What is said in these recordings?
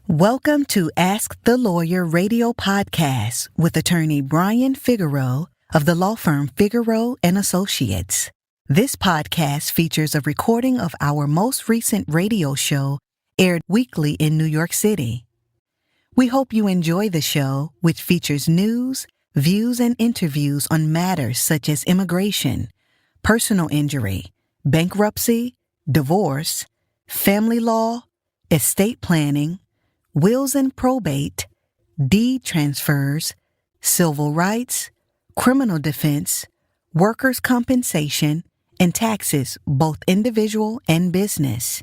Welcome to Ask the Lawyer radio podcast with attorney Brian Figueroa of the law firm Figueroa and Associates. This podcast features a recording of our most recent radio show aired weekly in New York City. We hope you enjoy the show, which features news, views, and interviews on matters such as immigration, personal injury, bankruptcy, divorce, family law, estate planning, wills and probate, deed transfers, civil rights, criminal defense, workers' compensation, and taxes, both individual and business.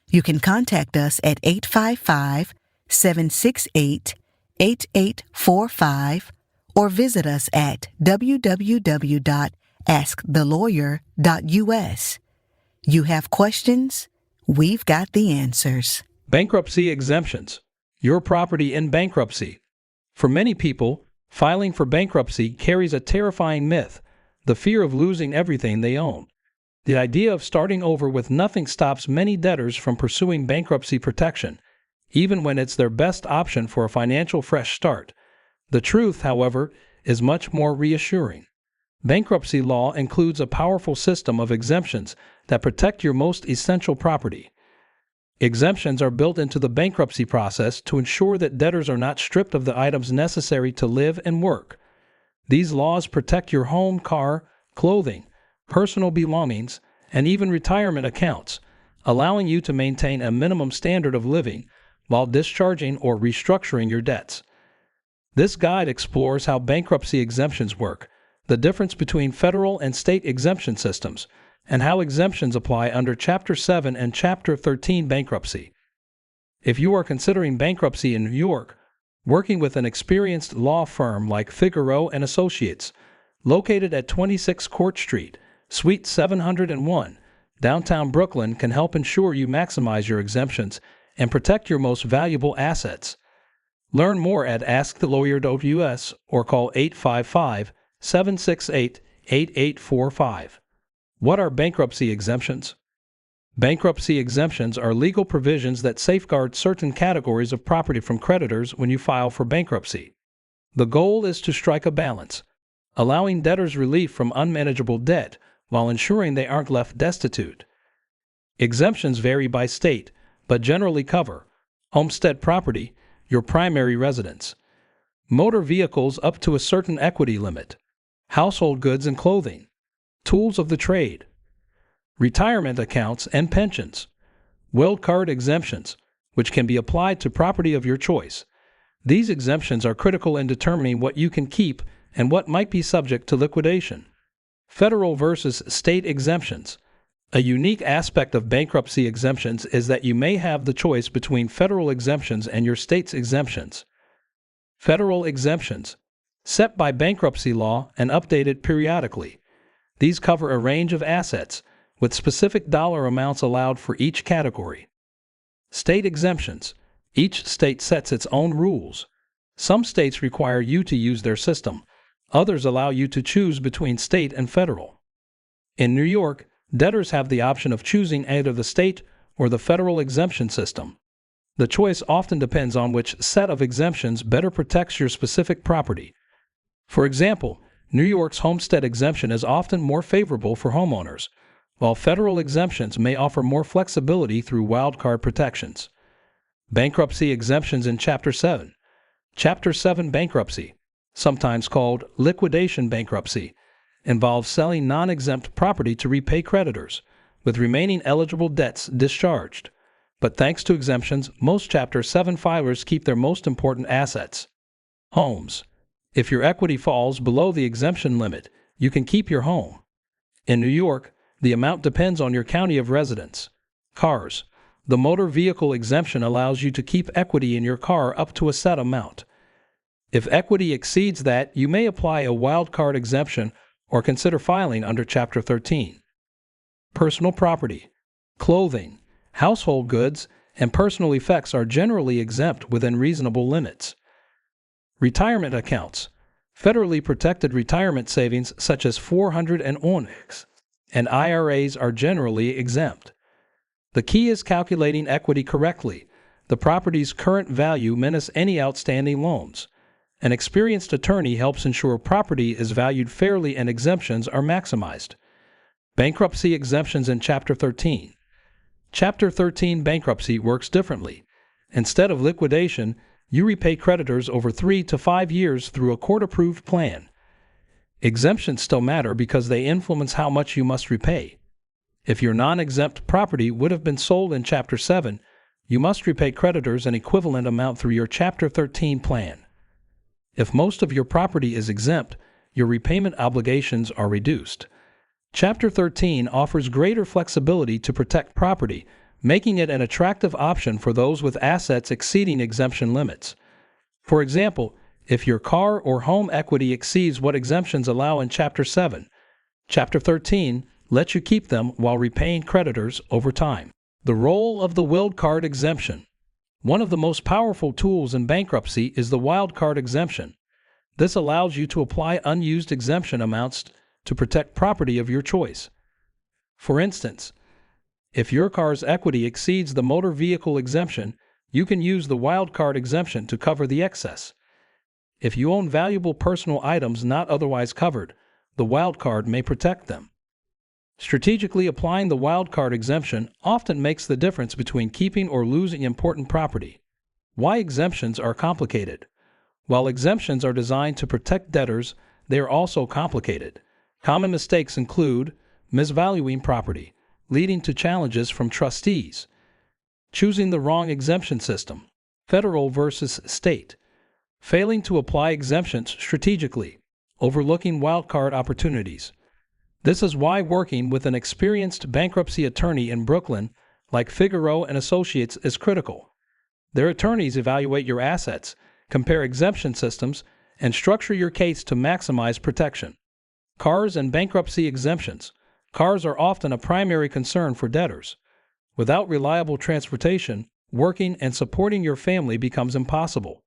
You can contact us at 855-768-8845 or visit us at www.askthelawyer.us. You have questions? We've got the answers. Bankruptcy exemptions. Your property in bankruptcy. For many people, filing for bankruptcy carries a terrifying myth, the fear of losing everything they own. The idea of starting over with nothing stops many debtors from pursuing bankruptcy protection, even when it's their best option for a financial fresh start. The truth, however, is much more reassuring. Bankruptcy law includes a powerful system of exemptions that protect your most essential property. Exemptions are built into the bankruptcy process to ensure that debtors are not stripped of the items necessary to live and work. These laws protect your home, car, clothing, personal belongings, and even retirement accounts, allowing you to maintain a minimum standard of living while discharging or restructuring your debts. This guide explores how bankruptcy exemptions work, the difference between federal and state exemption systems, and how exemptions apply under Chapter 7 and Chapter 13 bankruptcy. If you are considering bankruptcy in New York, working with an experienced law firm like Figueroa and Associates, located at 26 Court Street, Suite 701, downtown Brooklyn, can help ensure you maximize your exemptions and protect your most valuable assets. Learn more at askthelawyer.us or call 855-768-8845. What are bankruptcy exemptions? Bankruptcy exemptions are legal provisions that safeguard certain categories of property from creditors when you file for bankruptcy. The goal is to strike a balance, allowing debtors relief from unmanageable debt while ensuring they aren't left destitute. Exemptions vary by state, but generally cover homestead property, your primary residence, motor vehicles up to a certain equity limit, household goods and clothing, tools of the trade, retirement accounts and pensions, wild card exemptions, which can be applied to property of your choice. These exemptions are critical in determining what you can keep and what might be subject to liquidation. Federal versus state exemptions. A unique aspect of bankruptcy exemptions is that you may have the choice between federal exemptions and your state's exemptions. Federal exemptions, set by bankruptcy law and updated periodically. These cover a range of assets, with specific dollar amounts allowed for each category. State exemptions. Each state sets its own rules. Some states require you to use their system. Others allow you to choose between state and federal. In New York, debtors have the option of choosing either the state or the federal exemption system. The choice often depends on which set of exemptions better protects your specific property. For example, New York's homestead exemption is often more favorable for homeowners, while federal exemptions may offer more flexibility through wildcard protections. Bankruptcy exemptions in Chapter 7. Chapter 7 bankruptcy, sometimes called liquidation bankruptcy, involves selling non-exempt property to repay creditors, with remaining eligible debts discharged. But thanks to exemptions, most Chapter 7 filers keep their most important assets. Homes. If your equity falls below the exemption limit, you can keep your home. In New York, the amount depends on your county of residence. Cars. The motor vehicle exemption allows you to keep equity in your car up to a set amount. If equity exceeds that, you may apply a wildcard exemption or consider filing under Chapter 13. Personal property, clothing, household goods, and personal effects are generally exempt within reasonable limits. Retirement accounts. Federally protected retirement savings such as 401(k)s and IRAs are generally exempt. The key is calculating equity correctly. the property's current value minus any outstanding loans. An experienced attorney helps ensure property is valued fairly and exemptions are maximized. Bankruptcy exemptions in Chapter 13. Chapter 13 bankruptcy works differently. Instead of liquidation, you repay creditors over 3 to 5 years through a court-approved plan. Exemptions still matter because they influence how much you must repay. If your non-exempt property would have been sold in Chapter 7, you must repay creditors an equivalent amount through your Chapter 13 plan. If most of your property is exempt, your repayment obligations are reduced. Chapter 13 offers greater flexibility to protect property, making it an attractive option for those with assets exceeding exemption limits. For example, if your car or home equity exceeds what exemptions allow in Chapter 7, Chapter 13 lets you keep them while repaying creditors over time. The role of the wildcard exemption. One of the most powerful tools in bankruptcy is the wildcard exemption. This allows you to apply unused exemption amounts to protect property of your choice. For instance, if your car's equity exceeds the motor vehicle exemption, you can use the wildcard exemption to cover the excess. If you own valuable personal items not otherwise covered, the wildcard may protect them. Strategically applying the wildcard exemption often makes the difference between keeping or losing important property. Why exemptions are complicated. While exemptions are designed to protect debtors, they are also complicated. Common mistakes include misvaluing property, leading to challenges from trustees, choosing the wrong exemption system, federal versus state, failing to apply exemptions strategically, overlooking wildcard opportunities. This is why working with an experienced bankruptcy attorney in Brooklyn, like Figueroa and Associates, is critical. Their attorneys evaluate your assets, compare exemption systems, and structure your case to maximize protection. Cars and bankruptcy exemptions. Cars are often a primary concern for debtors. Without reliable transportation, working and supporting your family becomes impossible.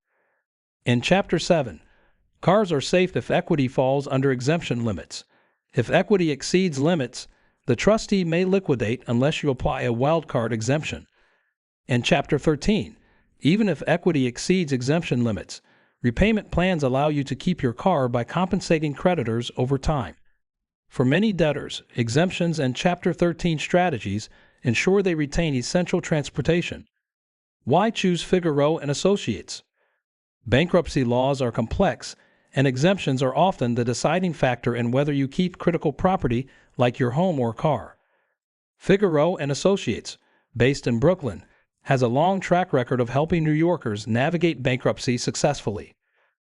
In Chapter 7, cars are safe if equity falls under exemption limits. If equity exceeds limits, the trustee may liquidate unless you apply a wildcard exemption. In Chapter 13, even if equity exceeds exemption limits, repayment plans allow you to keep your car by compensating creditors over time. For many debtors, exemptions and Chapter 13 strategies ensure they retain essential transportation. Why choose Figueroa and Associates? Bankruptcy laws are complex, and exemptions are often the deciding factor in whether you keep critical property like your home or car. Figueroa and Associates, based in Brooklyn, has a long track record of helping New Yorkers navigate bankruptcy successfully.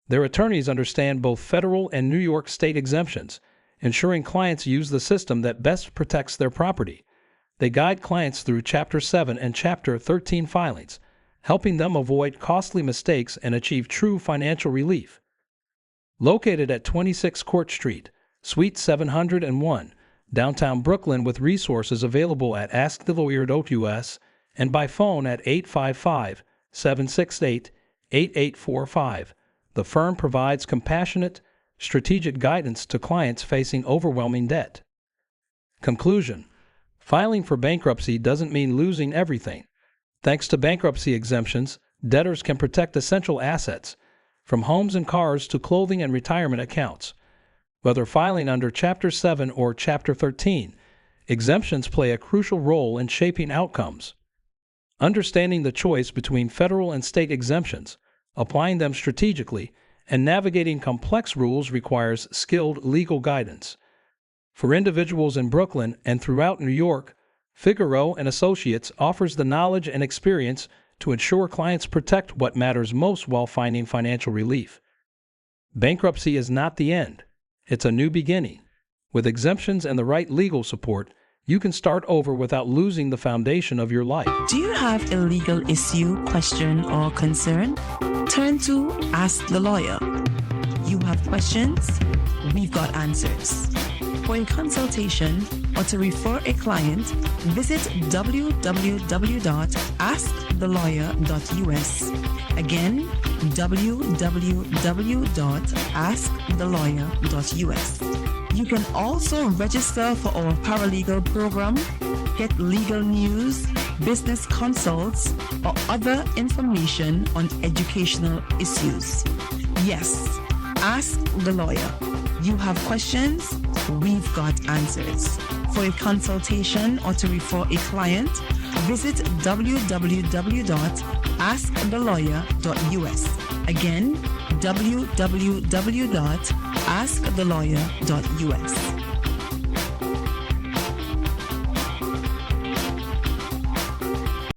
Their attorneys understand both federal and New York state exemptions, ensuring clients use the system that best protects their property. They guide clients through Chapter 7 and Chapter 13 filings, helping them avoid costly mistakes and achieve true financial relief. Located at 26 Court Street, Suite 701, downtown Brooklyn, with resources available at askthelawyer.us and by phone at 855-768-8845, the firm provides compassionate, strategic guidance to clients facing overwhelming debt. Conclusion: filing for bankruptcy doesn't mean losing everything. Thanks to bankruptcy exemptions, debtors can protect essential assets, from homes and cars to clothing and retirement accounts. Whether filing under Chapter 7 or Chapter 13, exemptions play a crucial role in shaping outcomes. Understanding the choice between federal and state exemptions, applying them strategically, and navigating complex rules requires skilled legal guidance. For individuals in Brooklyn and throughout New York, Figueroa and Associates offers the knowledge and experience to ensure clients protect what matters most while finding financial relief. Bankruptcy is not the end. It's a new beginning. With exemptions and the right legal support, you can start over without losing the foundation of your life. Do you have a legal issue, question, or concern? Turn to Ask the Lawyer. You have questions? We've got answers. For a consultation or to refer a client, visit www.askthelawyer.us. Again, www.askthelawyer.us. You can also register for our paralegal program, get legal news, business consults, or other information on educational issues. Yes, ask the lawyer. You have questions, we've got answers. For a consultation or to refer a client, visit www.askthelawyer.us. Again, www.askthelawyer.us.